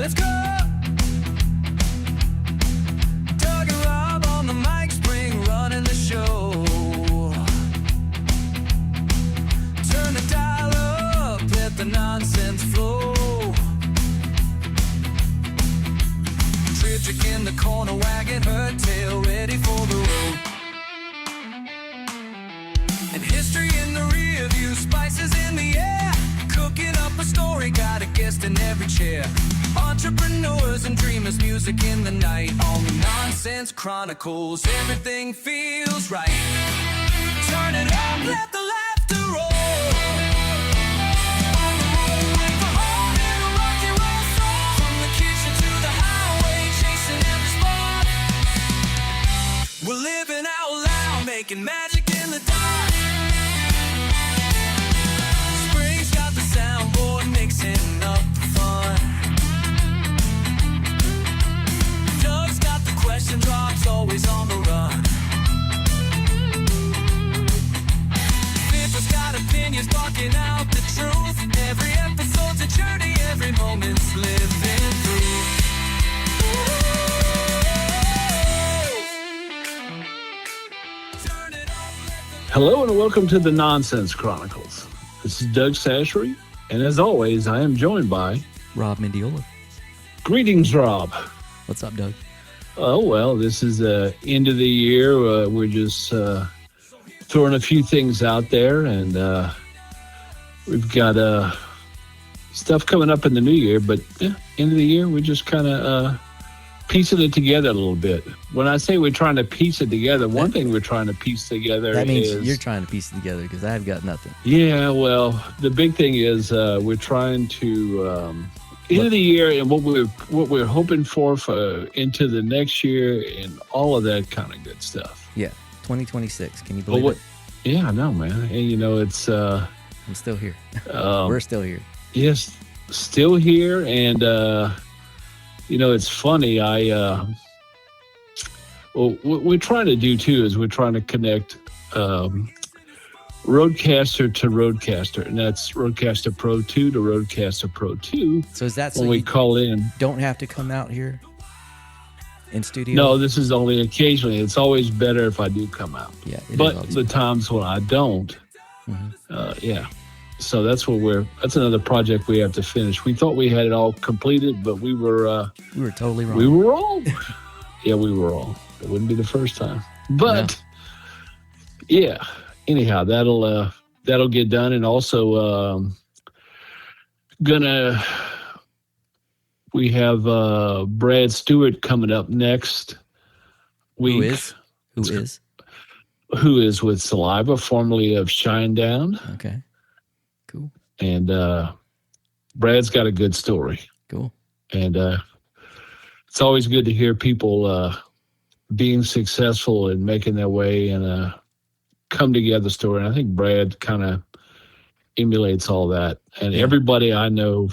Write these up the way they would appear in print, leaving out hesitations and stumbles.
Let's go. Doug and Rob on the mic, spring running the show. Turn the dial up, let the nonsense flow. Triptych in the corner, wagging her tail, ready for the road. And history in the rear view, spices in the air. Cooking up a story, got a guest in every chair. Entrepreneurs and dreamers, music in the night. On the Nonsense Chronicles, everything feels right. Turn it up, let the laughter roll. On the road with the heart and a rock and roll soul. From the kitchen to the highway, chasing every spot. We're living out loud, making magic in the dark. Spring's got the soundboard mixing up the fun. Doug's got the question drops, always on the run. Fifth's got opinions, barking out the truth. Every episode's a journey, every moment's living through. Turn it up, let the Hello and welcome to the Nonsense Chronicles. This is Doug Chachere, and as always, I am joined by... Rob Mendiola. Greetings, Rob. What's up, Doug? Oh, well, this is the end of the year. We're just throwing a few things out there, and we've got stuff coming up in the new year, but end of the year, we're just kind of piecing it together a little bit. When I say we're trying to piece it together, one thing we're trying to piece together That means is... you're trying to piece it together because I've got nothing. Yeah, well, the big thing is we're trying to end of the year and what we're hoping for into the next year and all of that kind of good stuff. Yeah, 2026. Can you believe it? Yeah, I know, man. And it's I'm still here. We're still here. yes, still here, and it's funny. What we're trying to do too is we're trying to connect Roadcaster to Roadcaster, and that's Roadcaster Pro 2 to Roadcaster Pro 2. So is that so when we you call in? don't have to come out here in studio? No, this is only occasionally. It's always better if I do come out. Yeah, but the times when I don't, yeah. So that's another project we have to finish. We thought we had it all completed, but we were totally wrong. We were wrong. Yeah, we were wrong. It wouldn't be the first time. But yeah. Anyhow, that'll get done, and also we have Brad Stewart coming up next week. Who is with Saliva, formerly of Shinedown. Okay, cool. And Brad's got a good story. Cool. And it's always good to hear people being successful and making their way in a come together story. And I think Brad kind of emulates all that. And everybody I know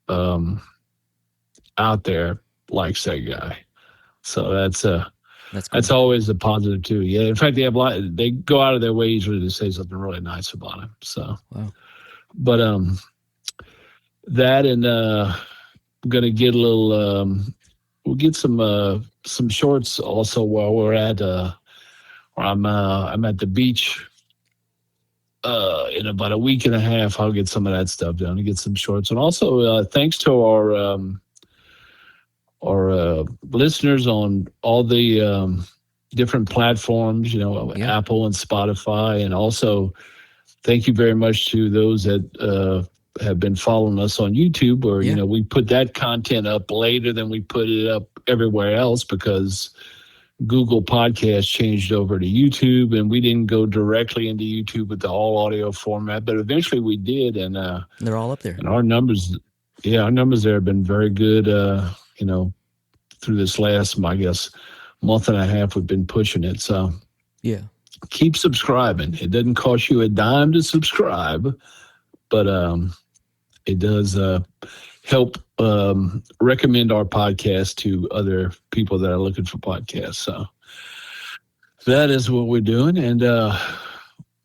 out there likes that guy. So that's cool. That's always a positive too. Yeah. In fact, they go out of their way usually to say something really nice about him. So, wow. But that and I'm gonna get a little. We'll get some shorts also while we're at. I'm at the beach in about a week and a half. I'll get some of that stuff done and get some shorts. And also, thanks to our listeners on all the different platforms, Apple and Spotify. And also, thank you very much to those that have been following us on YouTube, where, we put that content up later than we put it up everywhere else because Google Podcast changed over to YouTube, and we didn't go directly into YouTube with the all audio format, but eventually we did, and they're all up there. And our numbers there have been very good. Through this last, I guess, month and a half, we've been pushing it. So yeah, keep subscribing. It doesn't cost you a dime to subscribe, but it does help recommend our podcast to other people that are looking for podcasts. So that is what we're doing. And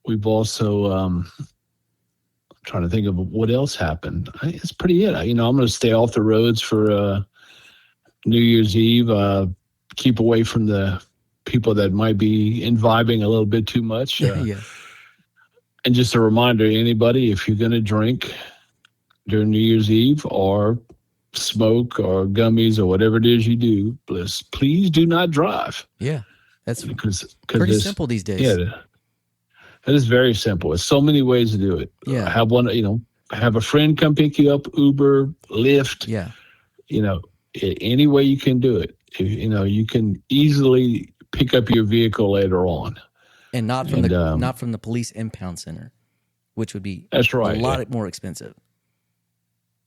we've also trying to think of what else happened. It's pretty it. I'm going to stay off the roads for New Year's Eve, keep away from the people that might be imbibing a little bit too much. Yeah. And just a reminder, anybody, if you're going to drink during New Year's Eve or smoke or gummies or whatever it is you do, please do not drive. Yeah. That's because pretty simple these days. Yeah, it is very simple. There's so many ways to do it. Yeah. Have a friend come pick you up, Uber, Lyft. Yeah. Any way you can do it. You can easily pick up your vehicle later on. And not from the police impound center, which would be that's right, a lot more expensive.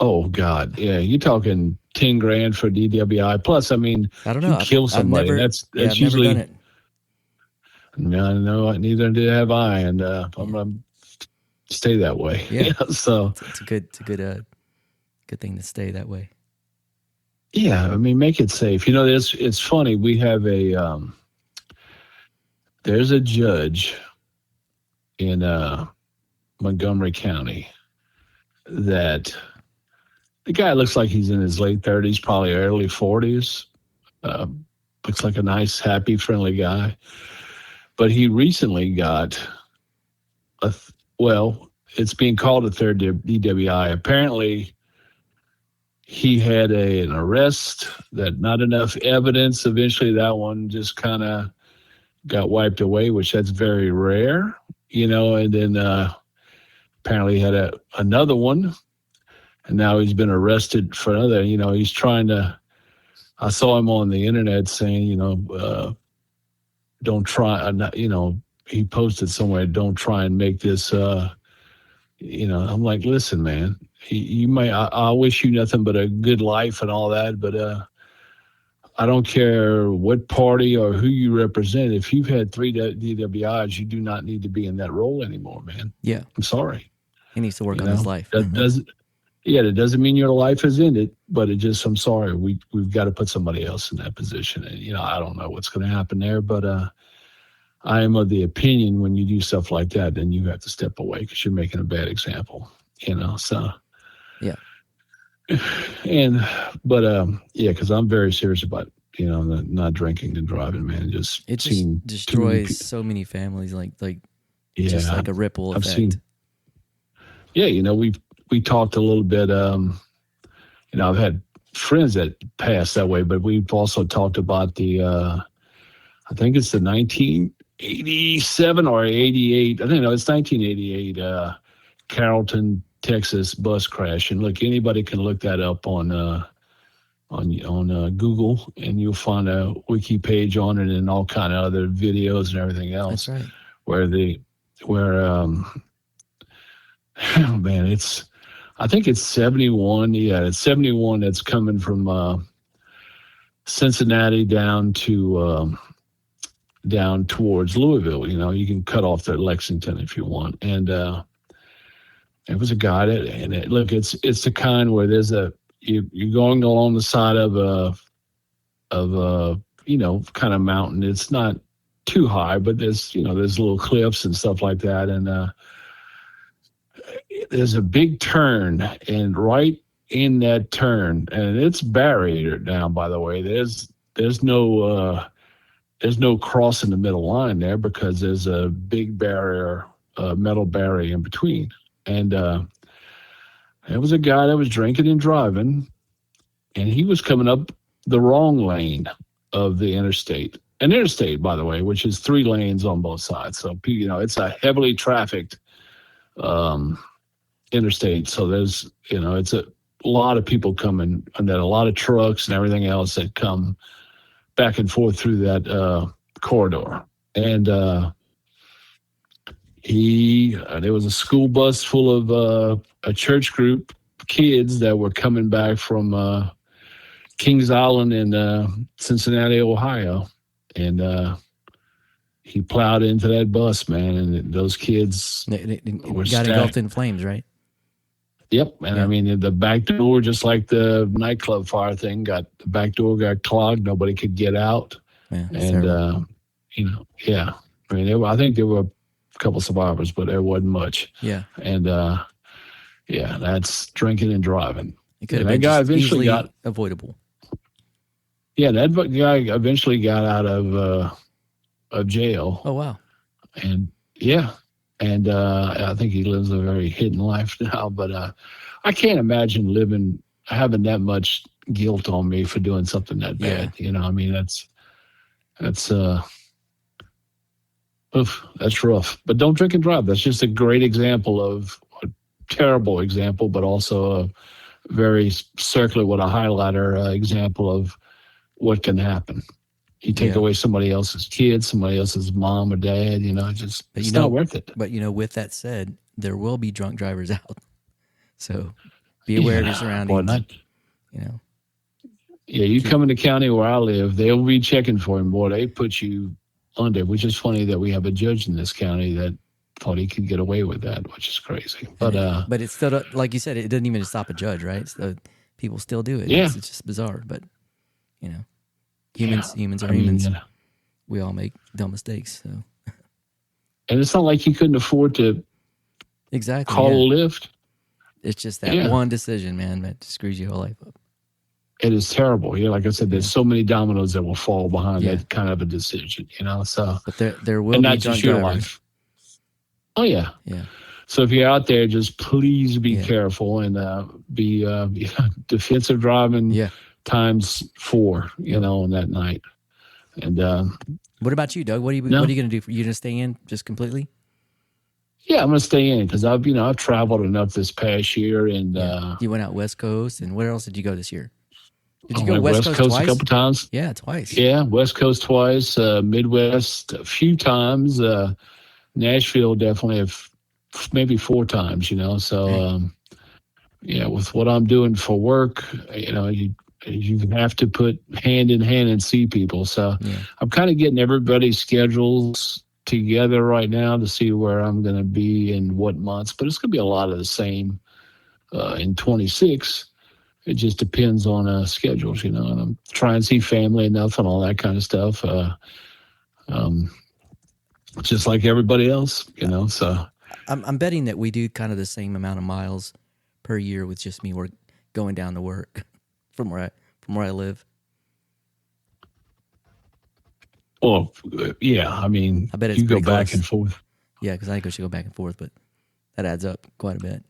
Oh God, yeah, you're talking $10,000 for DWI. Plus, I mean, I don't know. You kill somebody. That's usually. Never done it. No, neither did have I, and I'm gonna stay that way. Yeah. So it's a good thing to stay that way. Yeah, I mean, make it safe. It's funny. We have there's a judge in Montgomery County that the guy looks like he's in his late 30s, probably early 40s. Looks like a nice, happy, friendly guy. But he recently got it's being called a third DWI. Apparently, he had an arrest that not enough evidence. Eventually, that one just kind of got wiped away, which that's very rare, and then apparently he had another one, and now he's been arrested for another. He's trying to. I saw him on the internet saying, don't try. He posted somewhere, don't try and make this. I'm like, listen, man. You may. I wish you nothing but a good life and all that, but I don't care what party or who you represent. If you've had 3 DWIs, you do not need to be in that role anymore, man. Yeah, I'm sorry. He needs to work on his life. That doesn't mean your life is ended, but I'm sorry. We've got to put somebody else in that position. And I don't know what's going to happen there, but I am of the opinion when you do stuff like that, then you have to step away because you're making a bad example. So. Yeah. Because I'm very serious about not drinking and driving, man. It just destroys so many families, just like a ripple effect. We talked a little bit. I've had friends that passed that way, but we've also talked about I think it's the 1987 or 88. I don't know. It's 1988 Carrollton, Texas bus crash. And look, anybody can look that up on Google, and you'll find a wiki page on it and all kind of other videos and everything else. That's right. I think it's 71. Yeah, it's 71 that's coming from Cincinnati down towards Louisville. You can cut off to Lexington if you want. And it was a guy it's the kind where there's you're going along the side of a kind of mountain. It's not too high, but there's little cliffs and stuff like that. And there's a big turn, and right in that turn, and it's barriered down, by the way. There's no cross in the middle line there because there's a big barrier, metal barrier in between. And there was a guy that was drinking and driving, and he was coming up the wrong lane of the interstate. An interstate, by the way, which is 3 lanes on both sides. So, it's a heavily trafficked interstate. So there's, it's a lot of people coming, and then a lot of trucks and everything else that come back and forth through that corridor. And there was a school bus full of a church group kids that were coming back from Kings Island in Cincinnati, Ohio. And he plowed into that bus, man, and those kids got engulfed in flames, right? Yep. And I mean, the back door, just like the nightclub fire thing, the back door got clogged. Nobody could get out. Yeah, and, I mean, I think there were a couple survivors, but there wasn't much. Yeah. And, that's drinking and driving. It could have been easily avoidable. Yeah, that guy eventually got out of jail. Oh wow. And yeah, and I think he lives a very hidden life now. But I can't imagine having that much guilt on me for doing something that bad. Yeah. You know, I mean, that's oof, that's rough. But don't drink and drive. That's just a great example of a terrible example, but also a very circular with a highlighter example of what can happen. You take away somebody else's kid, somebody else's mom or dad, it's not worth it. But, with that said, there will be drunk drivers out. So be aware of your surroundings. Boy, Yeah, you come in the county where I live, they'll be checking for him. Boy, they put you under, which is funny that we have a judge in this county that thought he could get away with that, which is crazy. But it's still, like you said, it doesn't even stop a judge, right? So people still do it. Yeah. It's just bizarre, but, humans are humans. We all make dumb mistakes. So. And it's not like you couldn't afford to call a lift. It's just that one decision, man, that screws your whole life up. It is terrible. Like I said, there's so many dominoes that will fall behind that kind of a decision, So, but there will be drunk drivers. Life. Oh yeah. Yeah. So if you're out there, just please be careful and be defensive driving times 4, on that night. And what about you, Doug? What are you going to do? You going to stay in just completely? Yeah, I'm going to stay in because I've traveled enough this past year, and you went out West Coast, and where else did you go this year? Did you go to West Coast twice? A couple times? Yeah, twice. Yeah, West Coast twice, Midwest a few times, Nashville definitely maybe 4 times. So with what I'm doing for work, you have to put hand in hand and see people. So I'm kind of getting everybody's schedules together right now to see where I'm going to be in what months, but it's going to be a lot of the same in 26. It just depends on schedules, and I'm trying to see family enough and all that kind of stuff. Just like everybody else, so. I'm betting that we do kind of the same amount of miles per year with just me going down to work from where I live. Well, yeah, I mean, I bet it's you go close. back and forth. Yeah, because I think we should go back and forth, but that adds up quite a bit.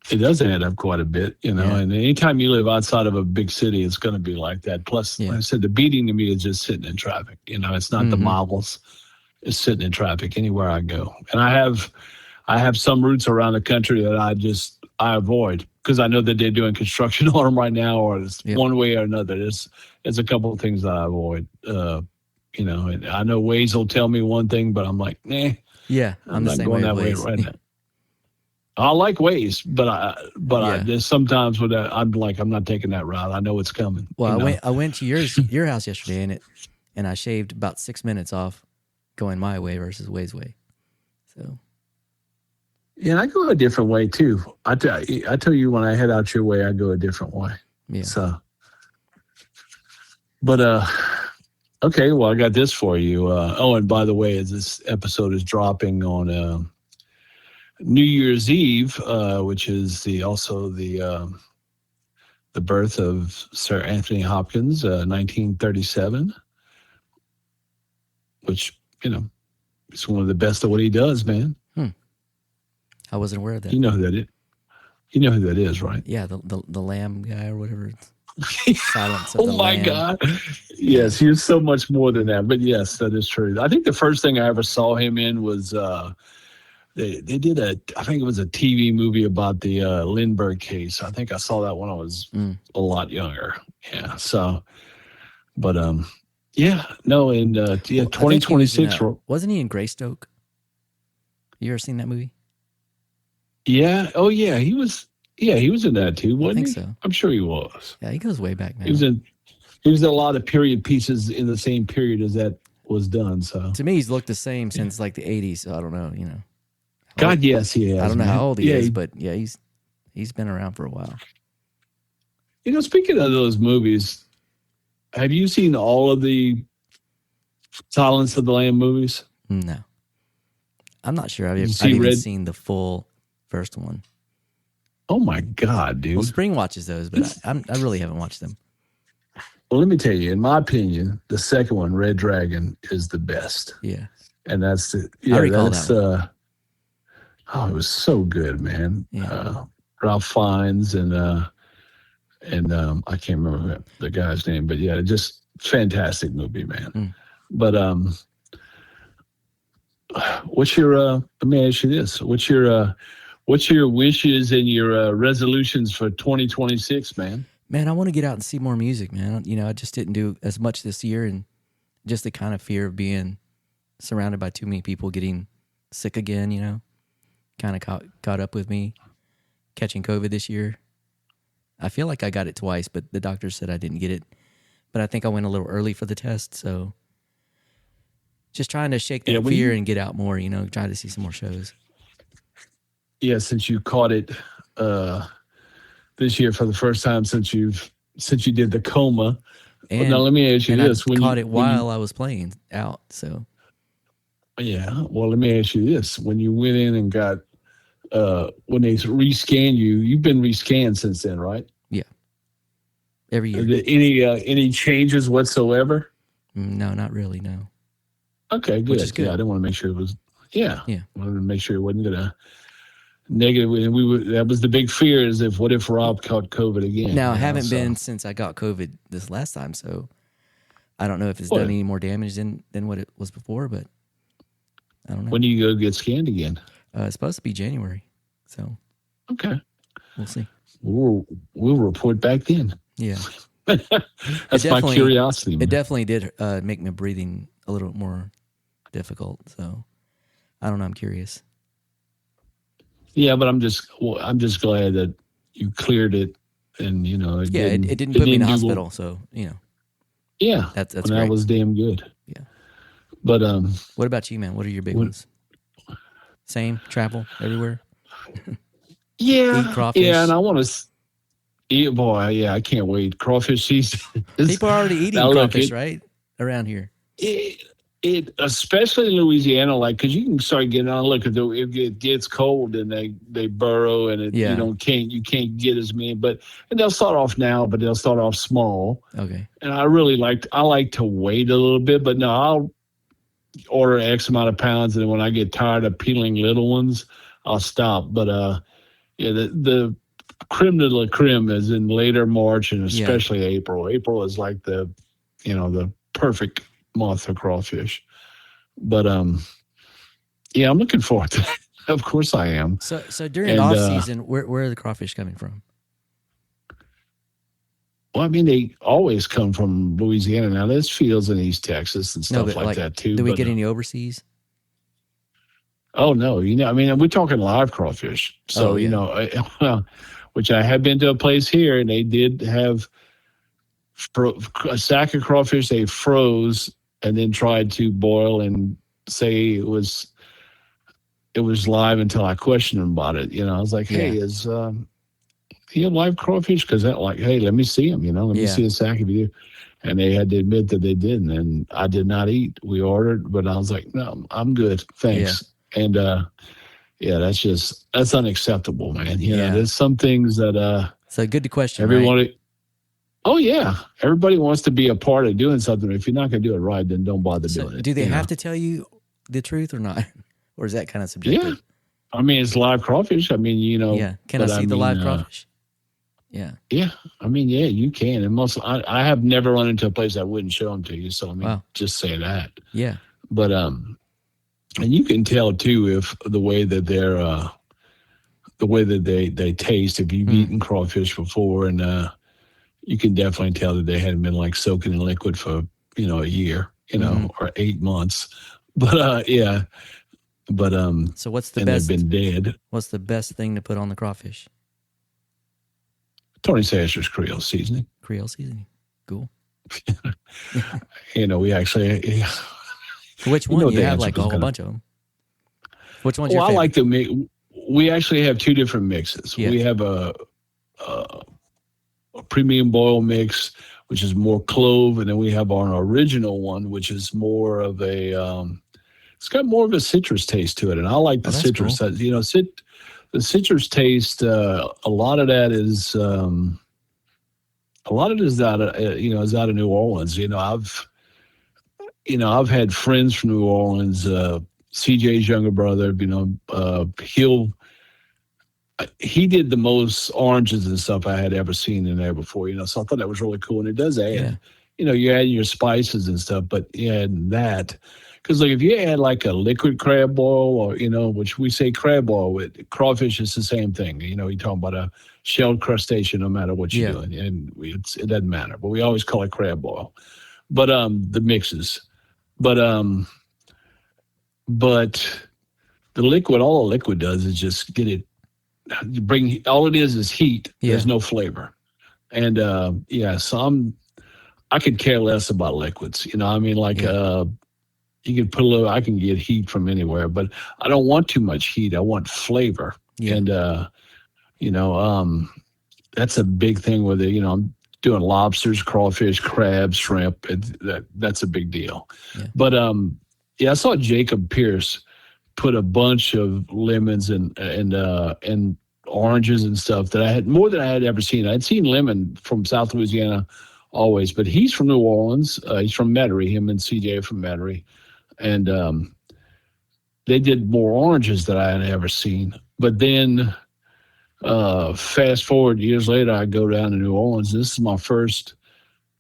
It does add up quite a bit, and anytime you live outside of a big city, it's going to be like that. Plus, like I said, the beating to me is just sitting in traffic. It's not the miles; it's sitting in traffic anywhere I go. And I have some routes around the country that I avoid because I know that they're doing construction on them right now, or it's one way or another. There's a couple of things that I avoid. And I know Waze will tell me one thing, but I'm like, nah. Yeah, I'm not going that way right now. I like Waze, but I just sometimes with that, I'm not taking that route. I know it's coming. Well, I went to your house yesterday, and I shaved about 6 minutes off going my way versus Waze way. So. Yeah, and I go a different way too. I tell you when I head out your way, I go a different way. Yeah. So, but okay. Well, I got this for you. And by the way, as this episode is dropping on New Year's Eve, which is also the birth of Sir Anthony Hopkins, 1937, which it's one of the best of what he does, man. I wasn't aware of that. You know who that is, right? Yeah, the lamb guy or whatever. Silence of oh the my Lamb. God! Yes, he's so much more than that. But yes, that is true. I think the first thing I ever saw him in was they did I think it was a TV movie about the Lindbergh case. I think I saw that when I was a lot younger. Yeah. So, but in 2026. Wasn't he in Greystoke? You ever seen that movie? Yeah. Oh, yeah. He was. Yeah, he was in that too, wasn't he? I think so. I'm sure he was. Yeah, he goes way back, man. He was in a lot of period pieces in the same period as that was done. So to me, he's looked the same since like the '80s. So I don't know. God, yes, he has. I don't know how old he is, but yeah, he's been around for a while. Speaking of those movies, have you seen all of the Silence of the Lamb movies? No, I'm not sure. I've even seen the full first one. Oh my God, dude! Well, Spring watches those, but I really haven't watched them. Well, let me tell you, in my opinion, the second one, Red Dragon, is the best. Yeah. And that's the I recall that one. Oh, it was so good, man. Yeah. Ralph Fiennes and I can't remember the guy's name, but yeah, just fantastic movie, man. Mm. But what's your let me ask you this. What's your wishes and your resolutions for 2026, man? Man, I want to get out and see more music, man. You know, I just didn't do as much this year, and just the kind of fear of being surrounded by too many people getting sick again, you know, kind of caught up with me catching COVID this year. I feel like I got it twice, but the doctor said I didn't get it. But I think I went a little early for the test, so just trying to shake that fear and get out more, you know, trying to see some more shows. Yeah, since you caught it this year for the first time since you did the coma. And now let me ask you this: I caught it while I was playing out, so. Yeah, well, let me ask you this: when you went in and got when they rescanned you, you've been rescanned since then, right? Yeah, every year. Any changes whatsoever? No, not really. No. Okay, good. Which is good. Yeah, I didn't want to make sure it was. Yeah. Yeah. I wanted to make sure it wasn't gonna negative. And that was the big fear is what if Rob caught COVID again? Now I haven't been since I got COVID this last time, so I don't know if it's done any more damage than what it was before, but I don't know. When do you go get scanned again? It's supposed to be January, so okay, we'll see. We'll report back then. Yeah, that's my curiosity. Man. It definitely did make my breathing a little more difficult. So I don't know. I'm curious. Yeah, but I'm just glad that you cleared it, and you know, it didn't put me in the hospital, so you know. Yeah, that's great. That was damn good. Yeah, but what about you, man? What are your big ones? Same, travel everywhere. Yeah, eat crawfish. Yeah, and I want to eat. Boy, yeah, I can't wait. Crawfish season. People are already eating crawfish, right, around here. It especially in Louisiana, like because you can start getting on. Look, if it gets cold and they burrow and you can't get as many. And they'll start off now, but they'll start off small. Okay. And I like to wait a little bit, but no, I'll order X amount of pounds, and then when I get tired of peeling little ones, I'll stop. But the creme de la creme is in later March and especially April. April is like the perfect month for crawfish. But I'm looking forward to that. Of course I am. So during off season, where are the crawfish coming from? Well, I mean, they always come from Louisiana. Now, there's fields in East Texas and stuff like that, too. Do we get any overseas? Oh, no. We're talking live crawfish. So, which I have been to a place here, and they did have a sack of crawfish they froze and then tried to boil and say it was live until I questioned them about it. I was like, hey, is... you have live crawfish? Because hey, let me see them, let me see a sack of you. And they had to admit that they didn't. And I did not eat. We ordered, but I was like, no, I'm good. Thanks. Yeah. And that's unacceptable, man. There's some things that. So good to question. Everyone. Right? Oh, yeah. Everybody wants to be a part of doing something. If you're not going to do it right, then don't bother doing it. Do they have to tell you the truth or not? Or is that kind of subjective? Yeah. It's live crawfish. Can I see the live crawfish? Yeah. Yeah. You can. And I have never run into a place that wouldn't show them to you. So, just say that. Yeah. But, and you can tell too, if the way that they taste, if you've eaten crawfish before, and, you can definitely tell that they hadn't been like soaking in liquid for, a year, or 8 months. But, But, so what's the best? They've been dead. What's the best thing to put on the crawfish? Tony Sasser's Creole seasoning. Creole seasoning. Cool. We actually. Which one? You have like a whole bunch of them. Which one's your favorite? I like the mix. We actually have two different mixes. Yeah. We have a premium boil mix, which is more clove, and then we have our original one, which is more of a. It's got more of a citrus taste to it, and I like the citrus. Cool. The citrus taste. A lot of that is a lot of it is out of is out of New Orleans. I've had friends from New Orleans. CJ's younger brother, he did the most oranges and stuff I had ever seen in there before. So I thought that was really cool, and it does add. Yeah. You add your spices and stuff, but you add that. Because if you add like a liquid crab boil or, which we say crab boil with crawfish, it's the same thing. You're talking about a shelled crustacean no matter what you're doing. And it doesn't matter. But we always call it crab boil. But the mixes. But the liquid, all the liquid does is just get it, all it is heat. Yeah. There's no flavor. And so I could care less about liquids. You can put a little, I can get heat from anywhere, but I don't want too much heat. I want flavor. Yeah. And, that's a big thing with it. I'm doing lobsters, crawfish, crabs, shrimp. That's a big deal. Yeah. But, I saw Jacob Pierce put a bunch of lemons and oranges and stuff that I had more than I had ever seen. I'd seen lemon from South Louisiana always, but he's from New Orleans. He's from Metairie. Him and CJ are from Metairie. And they did more oranges than I had ever seen. But then fast forward years later, I go down to New Orleans. This is my first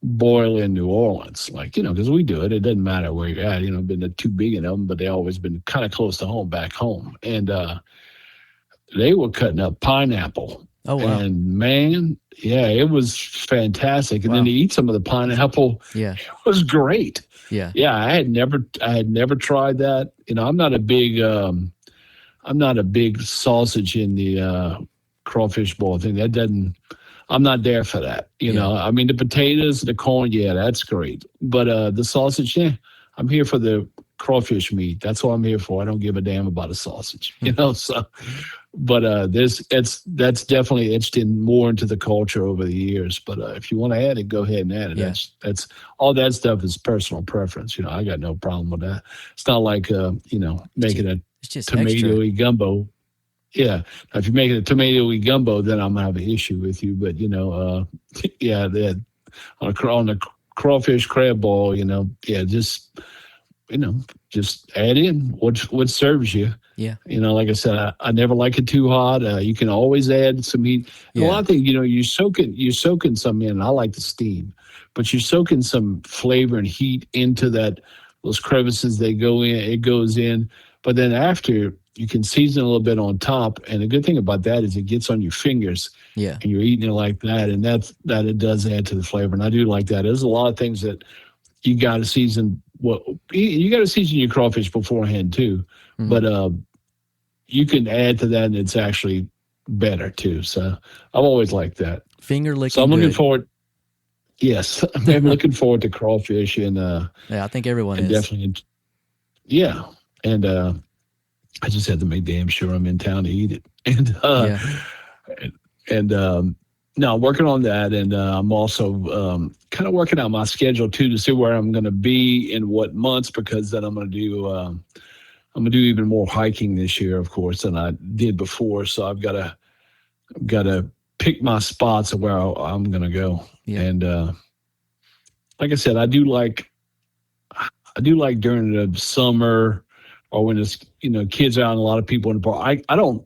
boil in New Orleans. Because we do it. It doesn't matter where you're at. Been to two big of them, but they always been kind of close to home, back home. And they were cutting up pineapple. Oh, wow. And man, it was fantastic. And then to eat some of the pineapple, it was great. Yeah. Yeah, I had never tried that. I'm not a big sausage in the crawfish boil thing. I'm not there for that. I mean, the potatoes, the corn, that's great. But the sausage, I'm here for the crawfish meat. That's what I'm here for. I don't give a damn about a sausage, so. But that's definitely etched in more into the culture over the years. But if you want to add it, go ahead and add it. Yeah. That's all that stuff is personal preference. I got no problem with that. It's not like making a tomato-y gumbo. Yeah, now, if you make it a tomato-y gumbo, then I'm gonna have an issue with you. But that on the crawfish crab boil, just add in what serves you. Yeah. Like I said, I never like it too hot. You can always add some heat. A lot of things, you're soaking some in. I like the steam, but you're soaking some flavor and heat into those crevices they go in. It goes in, but then after you can season a little bit on top. And the good thing about that is it gets on your fingers. Yeah. And you're eating it like that, and that it does add to the flavor. And I do like that. There's a lot of things that you got to season. Well, you got to season your crawfish beforehand too. Mm-hmm. But you can add to that, and it's actually better too. So I've always liked that. Finger licking. So I'm looking forward. Yes, I'm looking forward to crawfish, and I think everyone is definitely. Yeah, and I just had to make damn sure I'm in town to eat it, and no, I'm working on that, and I'm also kind of working out my schedule too to see where I'm going to be in what months, because then I'm going to do even more hiking this year, of course, than I did before. So I've got to pick my spots of where I'm going to go. Yeah. And like I said, I do like during the summer or when it's kids out and a lot of people in the park. I don't.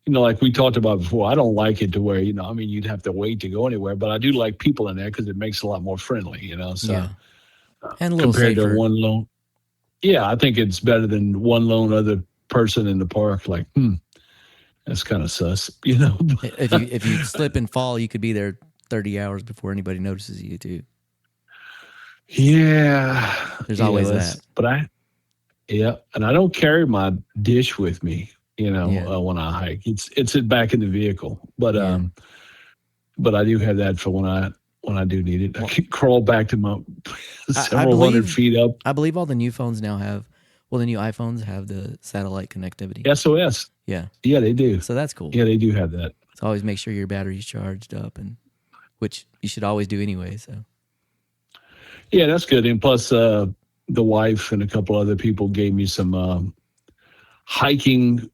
Like we talked about before, I don't like it to where, you'd have to wait to go anywhere, but I do like people in there because it makes it a lot more friendly, so. And a little compared safer. to one lone. Yeah, I think it's better than one lone other person in the park. Like, that's kind of sus, If you slip and fall, you could be there 30 hours before anybody notices you too. Yeah. There's always that. But and I don't carry my dish with me. When I hike, it's back in the vehicle, but I do have that for when I do need it. I can crawl back to my several hundred feet up. I believe all the new phones now the new iPhones have the satellite connectivity. SOS. Yeah. Yeah, they do. So that's cool. Yeah, they do have that. So always make sure your battery's charged up, and which you should always do anyway. So. Yeah, that's good. And plus, the wife and a couple other people gave me some hiking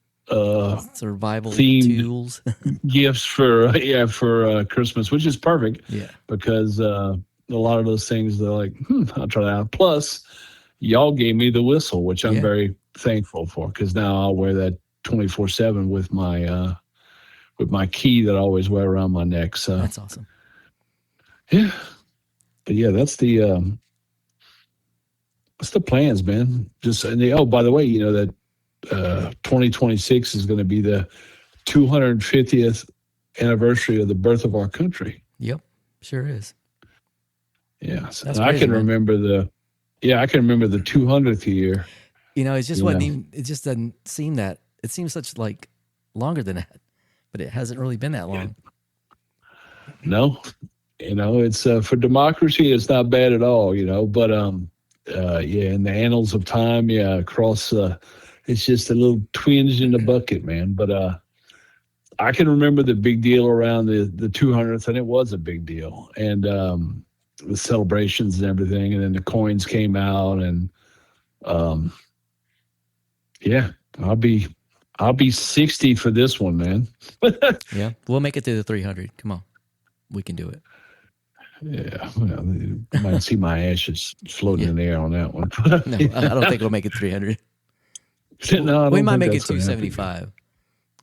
Survival themed tools. gifts for Christmas, which is perfect. Yeah. Because a lot of those things they're like, I'll try that out. Plus, y'all gave me the whistle, which I'm Yeah. very thankful for, because now I'll wear that 24/7 with my key that I always wear around my neck. So That's awesome. yeah, but yeah, that's the plans, man. Just by the way, that 2026 is going to be the 250th anniversary of the birth of our country. Yep. Sure is. Yeah, so That's I crazy, can man. remember the 200th year. It just wasn't even, it just doesn't seem that, it seems such like longer than that, but it hasn't really been that long. No, it's for democracy, it's not bad at all, but in the annals of time, across, it's just a little twinge in the bucket, man. But I can remember the big deal around the 200th, and it was a big deal, and the celebrations and everything, and then the coins came out, and I'll be 60 for this one, man. Yeah. We'll make it to the 300. Come on. We can do it. Yeah, well, you might see my ashes floating in the air on that one. No, I don't think we'll make it 300. No, We might make it 275.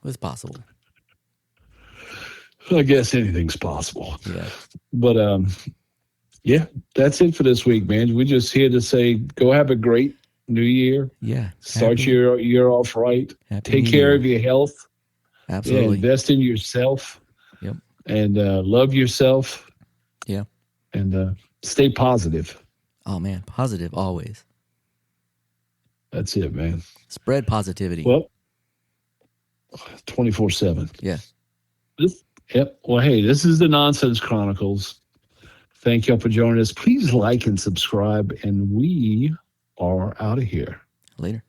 It's possible. I guess anything's possible. Yeah. But that's it for this week, man. We're just here to say, go have a great new year. Yeah. Start your year off right. Take care of your health. Absolutely. Yeah, invest in yourself. Yep. And love yourself. Yeah. And stay positive. Oh, man. Positive always. That's it, man. Spread positivity. Well, 24/7. Yeah. Yep. Well, hey, this is the Nonsense Chronicles. Thank y'all for joining us. Please like and subscribe, and we are out of here. Later.